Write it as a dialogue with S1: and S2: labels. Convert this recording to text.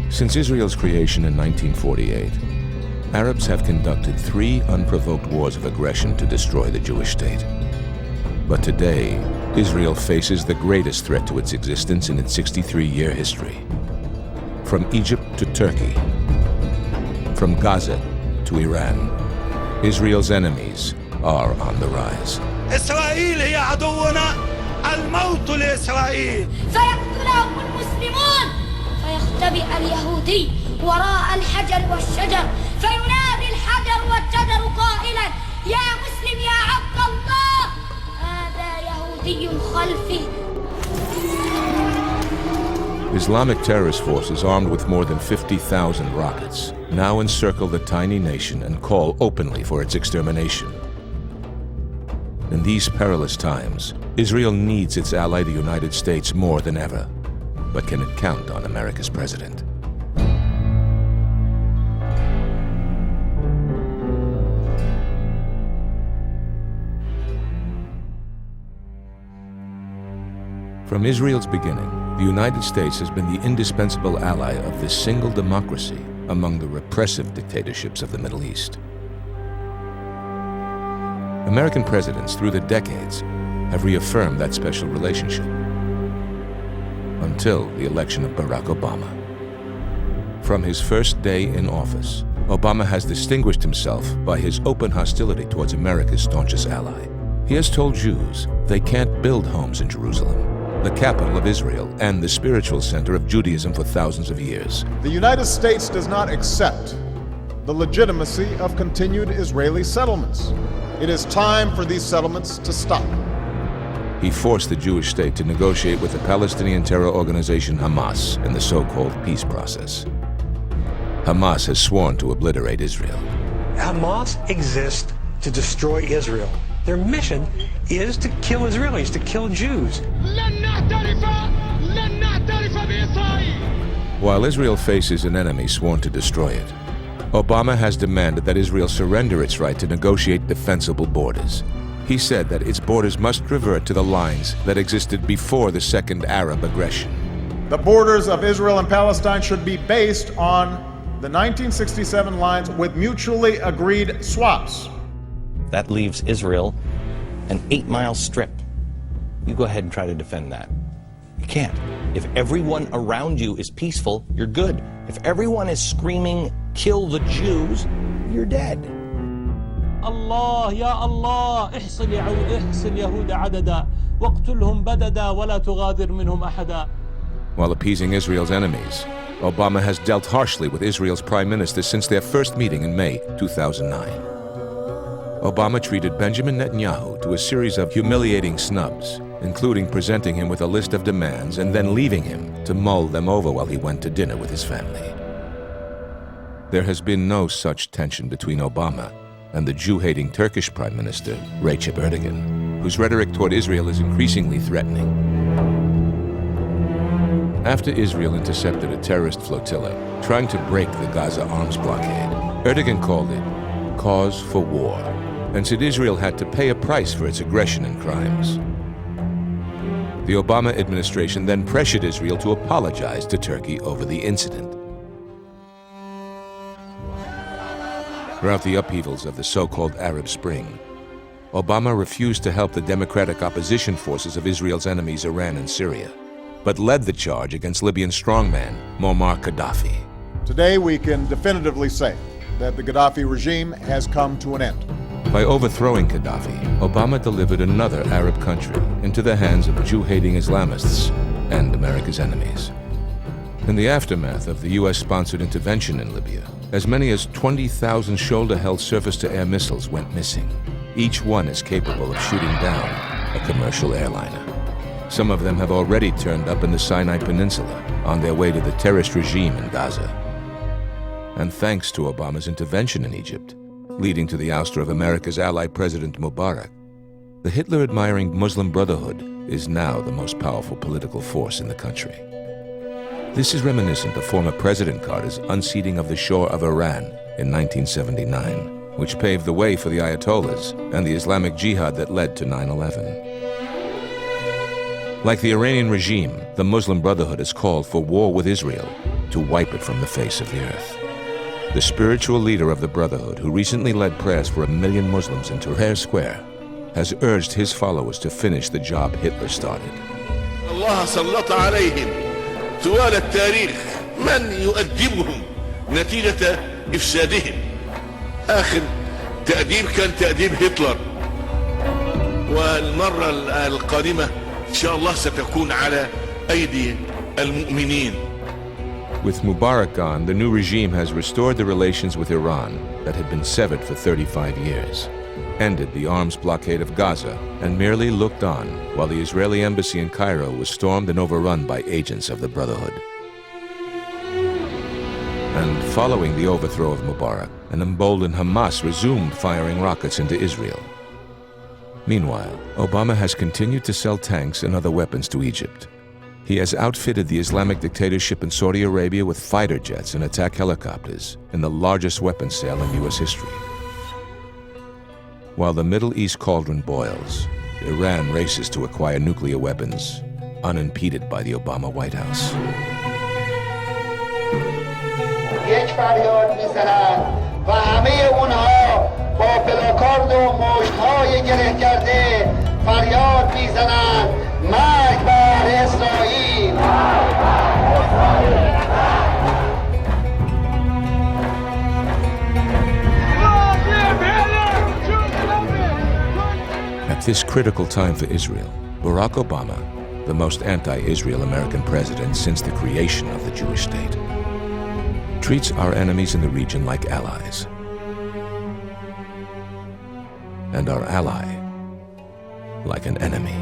S1: Since Israel's creation in 1948, Arabs have conducted 3 unprovoked wars of aggression to destroy the Jewish state. But today, Israel faces the greatest threat to its existence in its 63-year history. From Egypt to Turkey, from Gaza to Iran, Israel's enemies are on the rise.
S2: إسرائيل هي عدونا، الموت لإسرائيل.
S3: فيقتلهم المسلمون، فيختبئ اليهودي وراء الحجر والشجر، فينادي الحجر والشجر قائلا: يا مسلم يا عبد الله، هذا يهودي خلفي.
S1: Islamic terrorist forces armed with more than 50,000 rockets now encircle the tiny nation and call openly for its extermination. In these perilous times, Israel needs its ally, the United States, more than ever. But can it count on America's president? From Israel's beginning, the United States has been the indispensable ally of this single democracy among the repressive dictatorships of the Middle East. American presidents through the decades have reaffirmed that special relationship until the election of Barack Obama. From his first day in office, Obama has distinguished himself by his open hostility towards America's staunchest ally. He has told Jews they can't build homes in Jerusalem, the capital of Israel and the spiritual center of Judaism for thousands of years.
S4: The United States does not accept the legitimacy of continued Israeli settlements. It is time for these settlements to stop.
S1: He forced the Jewish state to negotiate with the Palestinian terror organization Hamas in the so-called peace process. Hamas has sworn to obliterate Israel.
S5: Hamas exists to destroy Israel. Their mission is to kill Israelis, to kill Jews.
S1: While Israel faces an enemy sworn to destroy it, Obama has demanded that Israel surrender its right to negotiate defensible borders. He said that its borders must revert to the lines that existed before the second Arab aggression.
S4: The borders of Israel and Palestine should be based on the 1967 lines with mutually agreed swaps.
S6: That leaves Israel an 8-mile strip. You go ahead and try to defend that. You can't. If everyone around you is peaceful, you're good. If everyone is screaming, kill the Jews, you're dead.
S7: الله يا الله احصل يهود عددا واقتلهم بددا ولا تغادر منهم أحدا.
S1: While appeasing Israel's enemies, Obama has dealt harshly with Israel's prime minister since their first meeting in May 2009. Obama treated Benjamin Netanyahu to a series of humiliating snubs, including presenting him with a list of demands and then leaving him to mull them over while he went to dinner with his family. There has been no such tension between Obama and the Jew-hating Turkish Prime Minister, Recep Erdogan, whose rhetoric toward Israel is increasingly threatening. After Israel intercepted a terrorist flotilla trying to break the Gaza arms blockade, Erdogan called it cause for war and said Israel had to pay a price for its aggression and crimes. The Obama administration then pressured Israel to apologize to Turkey over the incident. Throughout the upheavals of the so-called Arab Spring, Obama refused to help the democratic opposition forces of Israel's enemies, Iran and Syria, but led the charge against Libyan strongman Muammar Gaddafi.
S4: Today we can definitively say that the Gaddafi regime has come to an end.
S1: By overthrowing Gaddafi, Obama delivered another Arab country into the hands of Jew-hating Islamists and America's enemies. In the aftermath of the U.S.-sponsored intervention in Libya, as many as 20,000 shoulder-held surface-to-air missiles went missing. Each one is capable of shooting down a commercial airliner. Some of them have already turned up in the Sinai Peninsula on their way to the terrorist regime in Gaza. And thanks to Obama's intervention in Egypt, leading to the ouster of America's ally President Mubarak, the Hitler-admiring Muslim Brotherhood is now the most powerful political force in the country. This is reminiscent of former President Carter's unseating of the Shah of Iran in 1979, which paved the way for the Ayatollahs and the Islamic Jihad that led to 9/11. Like the Iranian regime, the Muslim Brotherhood has called for war with Israel to wipe it from the face of the earth. The spiritual leader of the Brotherhood, who recently led prayers for 1 million Muslims in Tahrir Square, has urged his followers to finish the job Hitler started.
S8: الله سلط عليهم طوال التاريخ من يؤدبهم نتيجة إفسادهم. آخر تأديب كان تأديب هتلر، والمرة القادمة إن شاء الله ستكون على أيدي المؤمنين.
S1: With Mubarak gone, the new regime has restored the relations with Iran that had been severed for 35 years, ended the arms blockade of Gaza, and merely looked on while the Israeli embassy in Cairo was stormed and overrun by agents of the Brotherhood. And following the overthrow of Mubarak, an emboldened Hamas resumed firing rockets into Israel. Meanwhile, Obama has continued to sell tanks and other weapons to Egypt. He has outfitted the Islamic dictatorship in Saudi Arabia with fighter jets and attack helicopters in the largest weapons sale in U.S. history. While the Middle East cauldron boils, Iran races to acquire nuclear weapons, unimpeded by the Obama White House.
S9: یک فریاد میزنند و همه اونها با پلاکارد و مشت‌های گره کرده فریاد میزنند مرگ بر اسرائیل.
S1: At this critical time for Israel, Barack Obama, the most anti-Israel American president since the creation of the Jewish state, treats our enemies in the region like allies, and our ally like an enemy.